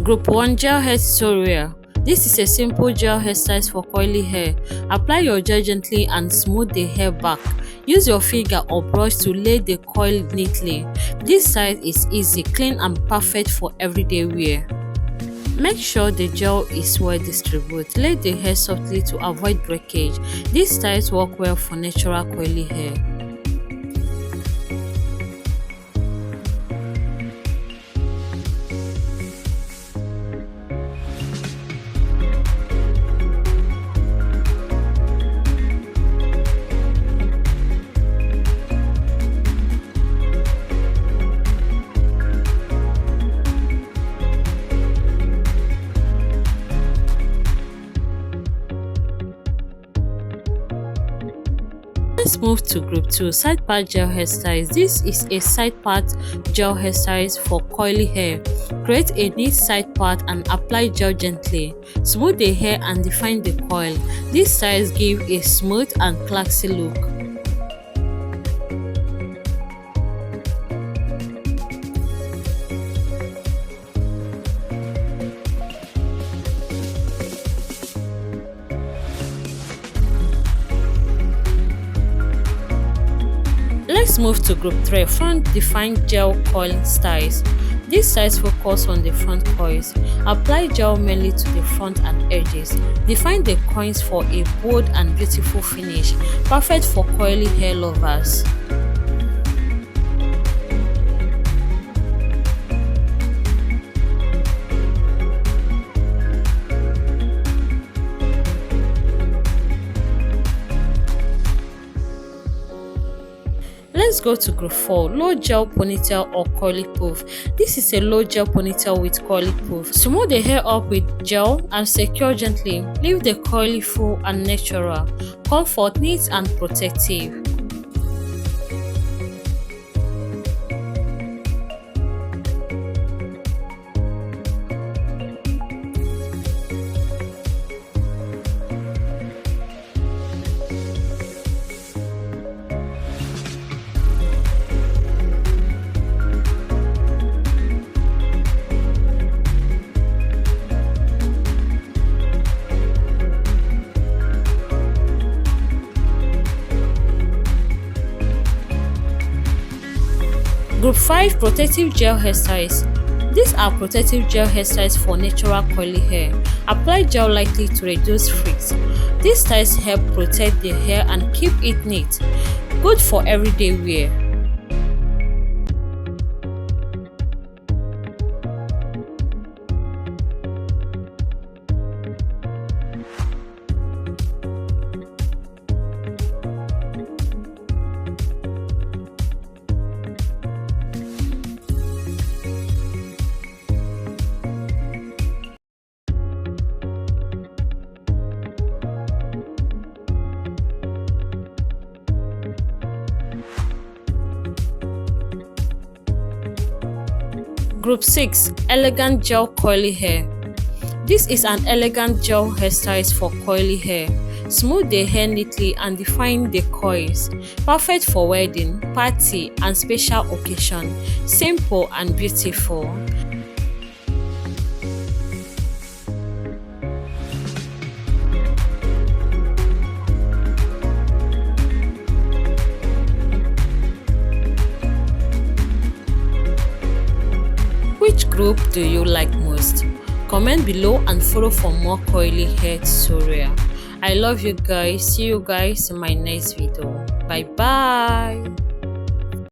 Group 1 Gel Hair Tutorial. This is a simple gel hairstyle for curly hair. Apply your gel gently and smooth the hair back. Use your finger or brush to lay the coil neatly. This style is easy, clean and perfect for everyday wear. Make sure the gel is well distributed. Lay the hair softly to avoid breakage. These styles work well for natural curly hair. Let's move to group 2, side part gel hairstyles. This is a side part gel hairstyles for curly hair. Create a neat side part and apply gel gently. Smooth the hair and define the coil. These styles give a smooth and classy look. Let's move to group 3, front defined gel coil styles. These styles focus on the front coils. Apply gel mainly to the front and edges. Define the coils for a bold and beautiful finish, perfect for curly hair lovers. Let's go to group 4, low gel ponytail or curly poof. This is a low gel ponytail with curly poof. Smooth the hair up with gel and secure gently. Leave the curly full and natural. Comfort, neat and protective. Group 5 protective gel hairstyles. These are protective gel hairstyles for natural curly hair. Apply gel lightly to reduce frizz. These styles help protect the hair and keep it neat. Good for everyday wear. Group 6 elegant gel curly hair. This is an elegant gel hairstyle for curly hair. Smooth the hair neatly and define the coils. Perfect for wedding, party and special occasion. Simple and beautiful. Which group do you like most? Comment below and follow for more curly hair tutorial. I love you guys. See you guys in my next video. Bye bye.